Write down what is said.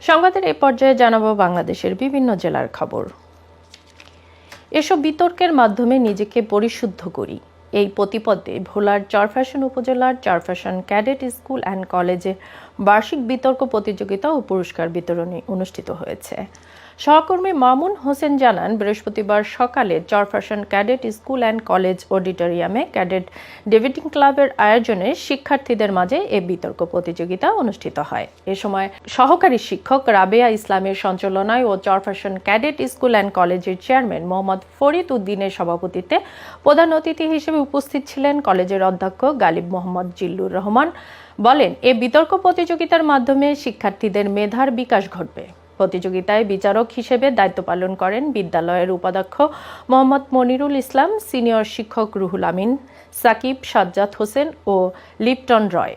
সংবাদের এই পর্যায়ে জানাবো বাংলাদেশের বিভিন্ন জেলার খবর। এসব বিতর্কের মাধ্যমে নিজেকে পরিশুদ্ধ করি, এই প্রতিপদে ভোলার চরফ্যাশন উপজেলার চরফ্যাশন ক্যাডেট স্কুল অ্যান্ড কলেজে বার্ষিক বিতর্ক প্রতিযোগিতা ও পুরস্কার বিতরণী অনুষ্ঠিত হয়েছে। সহকর্মী মামুন হোসেন জানান, বৃহস্পতিবার সকালে Charfasson cadet school and college অডিটোরিয়ামে ক্যাডেট ডিবেটিং ক্লাবের আয়োজনে শিক্ষার্থীদের মাঝে এ বিতর্ক প্রতিযোগিতা অনুষ্ঠিত হয়। এ সময় সহকারী শিক্ষক রাবেয়া ইসলামের সঞ্চালনায় ও চরফ্যাশন ক্যাডেট স্কুল অ্যান্ড কলেজের চেয়ারম্যান মোহাম্মদ ফরিদ উদ্দিনের সভাপতিত্বে প্রধান অতিথি হিসেবে উপস্থিত ছিলেন কলেজের অধ্যক্ষ গালিব মোহাম্মদ জিল্লুর রহমান। বলেন, এ বিতর্ক প্রতিযোগিতার মাধ্যমে শিক্ষার্থীদের মেধার বিকাশ ঘটবে। প্রতিযোগিতায় বিচারক হিসেবে দায়িত্ব পালন করেন বিদ্যালয়ের উপাধ্যক্ষ মোহাম্মদ মনিরুল ইসলাম, সিনিয়র শিক্ষক রুহুল আমিন, সাকিব, সাজ্জাদ হোসেন ও লিপটন রয়।